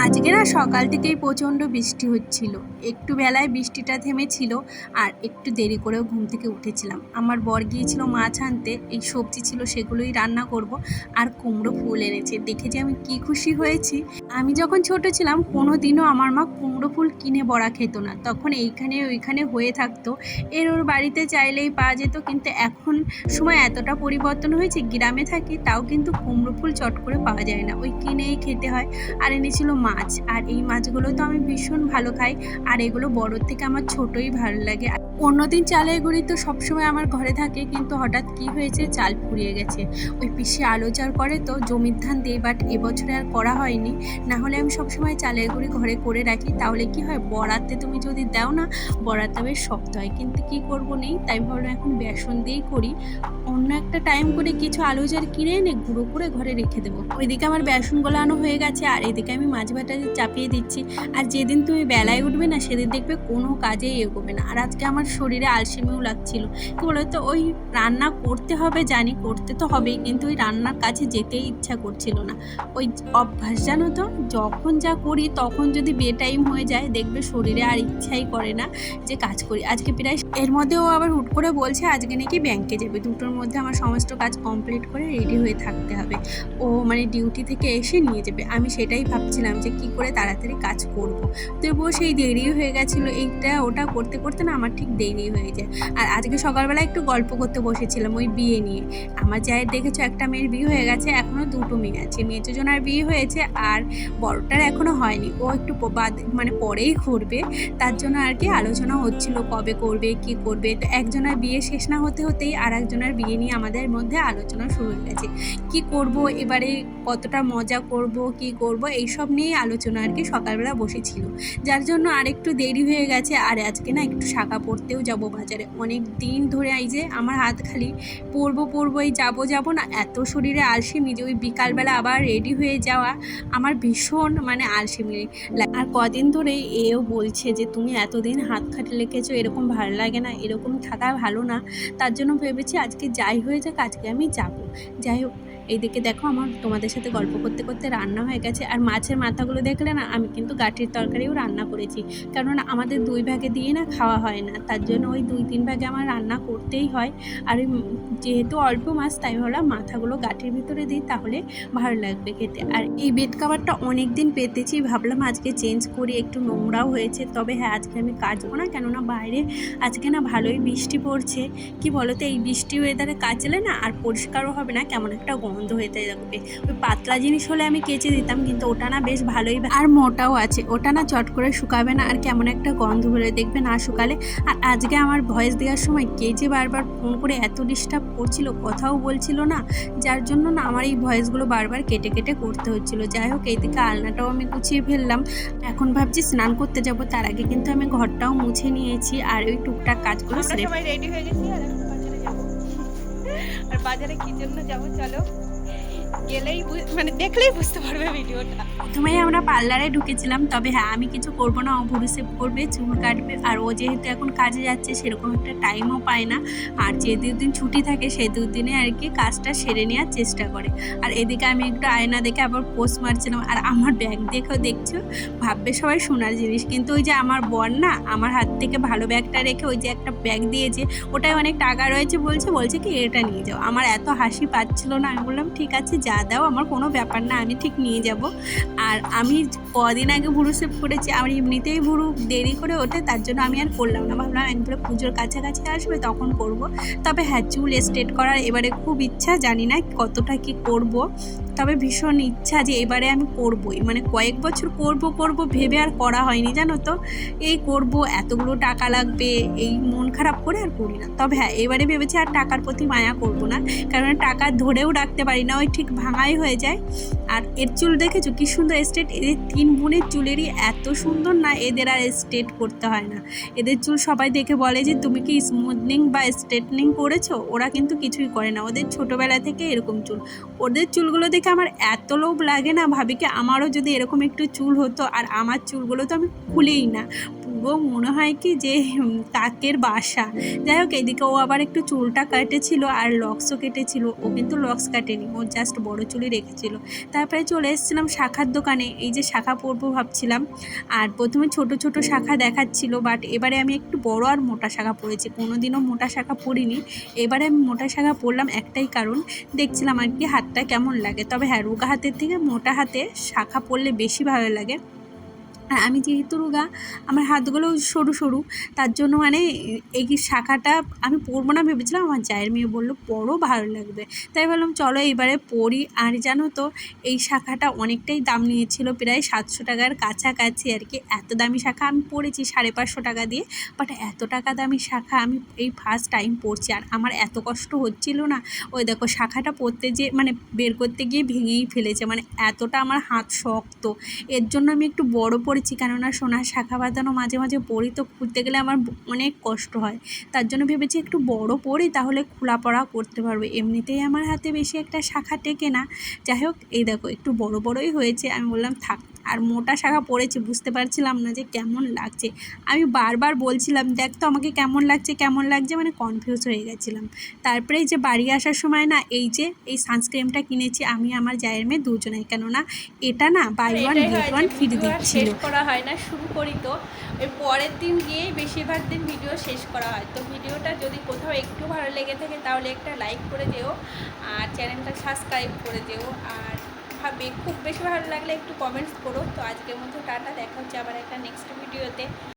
আজকে না সকাল থেকেই প্রচণ্ড বৃষ্টি হচ্ছিল। একটু বেলায় বৃষ্টিটা থেমেছিল আর একটু দেরি করেও ঘুম থেকে উঠেছিলাম। আমার বর গিয়েছিল মাছ আনতে, এই সবজি ছিল সেগুলোই রান্না করব। আর কুমড়ো ফুল এনেছে, দেখে যে আমি কি খুশি হয়েছি। আমি যখন ছোট ছিলাম কোনো দিনও আমার মা কুমড়ো ফুল কিনে বড়া খেত না, তখন এইখানে ওইখানে হয়ে থাকতো, ওর বাড়িতে চাইলেই পাওয়া যেত। কিন্তু এখন সময় এতটা পরিবর্তন হয়েছে, গ্রামে থাকি তাও কিন্তু কুমড়ো ফুল চট করে পাওয়া যায় না, ওই কিনেই খেতে হয়। আর এনেছিল মাছ, আর এই মাছগুলো তো আমি ভীষণ ভালো খাই, আর এগুলো বড়োর থেকে আমার ছোটোই ভালো লাগে। অন্যদিন চালের গুঁড়ি তো সবসময় আমার ঘরে থাকে, কিন্তু হঠাৎ কি হয়েছে, চাল ফুরিয়ে গেছে। ওই পিসি আলো চাল করে তো জমির ধান দিয়ে, বাট এবছরে আর করা হয়নি। না হলে আমি সবসময় চালের গুঁড়ি ঘরে করে রাখি, তাহলে কি হয়, বড়াতে তুমি যদি দাও না, বড়াটা বেশ শক্ত হয়। কিন্তু কি করব, নেই, তাই ভাবলাম এখন বেসন দিয়েই করি। অন্য একটা টাইম করে কিছু আলু চাল কিনে এনে গুঁড়ো করে ঘরে রেখে দেবো। ওইদিকে আমার বেসন গোলানো হয়ে গেছে, আর এদিকে আমি মাছ ভাতটা চাপিয়ে দিচ্ছি। আর যেদিন তুমি বেলায় উঠবে না, সেদিন দেখবে কোনো কাজেই এগোবে না। আর আজকে আমার শরীরে আলসেমিও লাগছিল। কি বলতো, ওই রান্না করতে হবে জানি, করতে তো হবেই, কিন্তু ওই রান্নার কাছে যেতেই ইচ্ছা করছিল না। ওই অভ্যাস জানো তো, যখন যা করি তখন যদি বেটাইম হয়ে যায়, দেখবে শরীরে আর ইচ্ছাই করে না যে কাজ করি। আজকে প্রায় এর মধ্যেও আবার হুট করে বলছে আজকে নাকি ব্যাংকে যাবে, দুটোর মধ্যে আমার সমস্ত কাজ কমপ্লিট করে রেডি হয়ে থাকতে হবে। ও মানে ডিউটি থেকে এসে নিয়ে যাবে। আমি সেটাই ভাবছিলাম যে কি করে তাড়াতাড়ি কাজ করব। তবুও সেই দেরি হয়ে গেছিলো, এইটা ওটা করতে করতে না আমার ঠিক দেরি হয়ে যায়। আর আজকে সকালবেলা একটু গল্প করতে বসেছিলাম ওই বিয়ে নিয়ে। আমার জায়ের দেখেছো একটা মেয়ের বিয়ে হয়ে গেছে, এখনও দুটো মেয়ে আছে। মেজোজনার বিয়ে হয়েছে আর বড়টার এখনও হয়নি, ও একটু মানে পরেই করবে। তার জন্য আর কি আলোচনা হচ্ছিল কবে করবে কি করবে। তো একজনের বিয়ে শেষ না হতে হতেই আর একজনের বিয়ে নিয়ে আমাদের মধ্যে আলোচনা শুরু হয়ে গেছে। কি করব এবারে, কতটা মজা করব, কি করব, এইসব নিয়েই আলোচনা আর কি সকালবেলা বসেছিল। যার জন্য আরেকটু দেরি হয়ে গেছে। আর আজকে না একটু শাঁখা পড়তেও যাব বাজারে, অনেক দিন ধরে এই যে আমার হাত খালি, পরবো এই যাবো না, এত শরীরে আলসেমি যে ওই বিকালবেলা আবার রেডি হয়ে যাওয়া আমার ভীষণ মানে আলসেমি। আর কদিন ধরে এও বলছে যে তুমি এতদিন হাত খাটে লেগেছো, এরকম ভালো লাগে না, এরকম থাকা ভালো না। তার জন্য ভেবেছি আজকে যাই হয়ে যাক, আজকে আমি যাবো। যাই হোক, এইদিকে দেখো আমার তোমাদের সাথে গল্প করতে করতে রান্না হয়ে গেছে। আর মাছের মাথাগুলো দেখলে না, আমি কিন্তু গাঁটির তরকারিও রান্না করেছি, কারণ আমাদের 2 ভাগে দিয়ে না খাওয়া হয় না, তার জন্য ওই 2-3 ভাগে আমার রান্না করতেই হয়। আর যেহেতু অল্প মাছ, তাই ভাবলাম মাথাগুলো গাঁটির ভিতরে দিই, তাহলে ভালো লাগবে খেতে। আর এই বেড কাভারটা অনেক দিন পেতেছি, ভাবলাম আজকে চেঞ্জ করি, একটু নোংরাও হয়েছে। তবে হ্যাঁ, আজকে আমি কাচবো না, কেননা বাইরে আজকে না ভালোই বৃষ্টি পড়ছে। কি বলতো, এই বৃষ্টি ওয়েদারে কাচলে না আর পরিষ্কারও হবে না, কেমন একটা গন্ধ হতে থাকবে। ওই পাতলা জিনিস হলে আমি কেচে দিতাম, কিন্তু ওটা না বেশ ভালোই, আর মোটাও আছে, ওটা না চট করে শুকাবে না, আর কেমন একটা গন্ধ বেরোয় দেখবে না শুকালে। আর আজকে আমার ভয়েস দেওয়ার সময় কে যে বারবার ফোন করে এত ডিস্টার্ব করছিল, কথাও বলছিল না, যার জন্য না আমার এই ভয়েসগুলো বারবার কেটে কেটে করতে হচ্ছিল। যাই হোক, এইদিকে আলনাটাও আমি গুছিয়ে ফেললাম। এখন ভাবছি স্নান করতে যাব, তার আগে কিন্তু আমি ঘরটাও মুছে নিয়েছি, আর ওই টুকটাক কাজগুলো আমরা সবাই রেডি হয়ে গেছি, আর এখন বাজারে যাব। আর বাজারে কি জন্য যাব, চলো গেলেই মানে দেখলেই বুঝতে পারবে ভিডিওটা। প্রথমেই আমরা পার্লারে ঢুকেছিলাম, তবে হ্যাঁ আমি কিছু করবো না, ও ভুরু সেভ করবে, চুল কাটবে। আর ও যেহেতু এখন কাজে যাচ্ছে, সেরকম একটা টাইমও পায় না। আর যে 2 দিন ছুটি থাকে, সেই 2 দিনে আর কি কাজটা সেরে নেওয়ার চেষ্টা করে। আর এদিকে আমি একটু আয়না দেখে আবার পোস্ট মারছিলাম। আর আমার ব্যাগ দেখেও দেখছো, ভাববে সবাই সোনার জিনিস, কিন্তু ওই যে আমার বর না আমার হাত থেকে ভালো ব্যাগটা রেখে ওই যে একটা ব্যাগ দিয়েছে, ওটাই অনেক টাকা রয়েছে, বলছে কি এটা নিয়ে যাও। আমার এত হাসি পাচ্ছিল না, আমি বললাম ঠিক আছে যা দাও, আমার কোনো ব্যাপার না, আমি ঠিক নিয়ে যাব। আর আমি কদিন আগে ভুরু সেভ করেছি, আমার এমনিতেই ভুরু দেরি করে ওঠে, তার জন্য আমি আর করলাম না, ভাবলাম একবারে পুজোর কাছাকাছি আসবে তখন করব। তবে হ্যাঁ, চুল স্ট্রেট করার এবারে খুব ইচ্ছা, জানি না কতটা কি করব, তবে ভীষণ ইচ্ছা যে এবারে আমি করবই, মানে কয়েক বছর করব ভেবে আর করা হয়নি জানো তো। এই করব, এতগুলো টাকা লাগবে, এই মন খারাপ করে আর করি না। তবে হ্যাঁ, এবারে ভেবেছি আর টাকার প্রতি মায়া করব না, কারণ টাকা ধরেও রাখতে পারি না, ওই ঠিক ভাঙাই হয়ে যায়। আর এর চুল দেখেছো কি সুন্দর স্ট্রেট, এদের 3 বোনের চুলেরই এত সুন্দর না, এদের আর স্ট্রেট করতে হয় না। এদের চুল সবাই দেখে বলে যে তুমি কি স্মুথনিং বা স্ট্রেটনিং করেছো, ওরা কিন্তু কিছুই করে না, ওদের ছোটোবেলা থেকে এরকম চুল। ওদের চুলগুলো দেখে আমার এত লোভ লাগে না, ভাবি কি আমারও যদি এরকম একটু চুল হতো। আর আমার চুলগুলো তো আমি খুলেই না, পুরো গো, মনে হয় কি যে কাকের বাসা। যাই হোক, এদিকে ও আবার একটু চুলটা কেটেছিল আর লক্সও কেটেছিল। ও কিন্তু লক্স কাটেনি, ও জাস্ট বড় চুলই রেখেছিল। তারপরে চলে এসেছিলাম শাখার দোকানে, এই যে শাখা পরবো ভাবছিলাম। আর প্রথমে ছোট ছোট শাখা দেখাচ্ছিল, বাট এবারে আমি একটু বড় আর মোটা শাখা পরেছি। কোনোদিনও মোটা শাখা পরিনি, এবারে আমি মোটা শাখা পরলাম একটাই কারণ, দেখছিলাম আর কি হাতটা কেমন লাগে। তবে হ্যাঁ, রোগা হাতের থেকে মোটা হাতে শাখা পরলে বেশি ভালো লাগে। আর আমি যেহেতু রোগা, আমার হাতগুলো সরু সরু, তার জন্য মানে এই শাখাটা আমি পরবো না ভেবেছিলাম। আমার জায়ের মেয়ে বললো পরো, ভালো লাগবে। তাই বললাম চলো এবারে পরি। আর জানো তো, এই শাখাটা অনেকটাই দাম নিয়েছিল, প্রায় 700 টাকার কাছাকাছি আর কি। এত দামি শাখা আমি পরেছি 550 টাকা দিয়ে, বাট এত টাকা দামি শাখা আমি এই ফার্স্ট টাইম পরছি। আর আমার এত কষ্ট হচ্ছিল না, ওই দেখো শাখাটা পরতে যে মানে বের করতে গিয়ে ভেঙেই ফেলেছে, মানে এতটা আমার হাত শক্ত। এর জন্য আমি একটু বড় পরেছি, কেননা সোনার শাখা বাঁধানো মাঝে মাঝে পরি, তো খুলতে গেলে আমার অনেক কষ্ট হয়। তার জন্য ভেবেছি একটু বড় পরি, তাহলে খোলা পড়া করতে পারবো। এমনিতেই আমার হাতে বেশি একটা শাখা টেকে না। যাই হোক, এই দেখো একটু বড় বড়ই হয়েছে। আমি বললাম থাক। আর মোটা শাখা পরেছি, বুঝতে পারছিলাম না যে কেমন লাগছে। আমি বারবার বলছিলাম দেখ তো আমাকে কেমন লাগছে কেমন লাগছে, মানে কনফিউজ হয়ে গেছিলাম। তারপরে এই যে বাড়ি আসার সময় না, এই সানস্ক্রিনটা কিনেছি আমি আমার জায়ের মেয়ে দুজনেই, কেননা এটা না buy one get one free দিচ্ছিল। শেষ করা হয় না, শুরু করি তো ওই পরের দিন গিয়েই বেশিরভাগ দিন ভিডিও শেষ করা হয়। তো ভিডিওটা যদি কোথাও একটু ভালো লেগে থাকে তাহলে একটা লাইক করে যেও, আর চ্যানেলটা সাবস্ক্রাইব করে যেও। আর খুব বেশি ভালো লাগলে একটু কমেন্টস করো। তো আজকের মতো টাটা, দেখা হচ্ছে আবার একটা নেক্সট ভিডিওতে।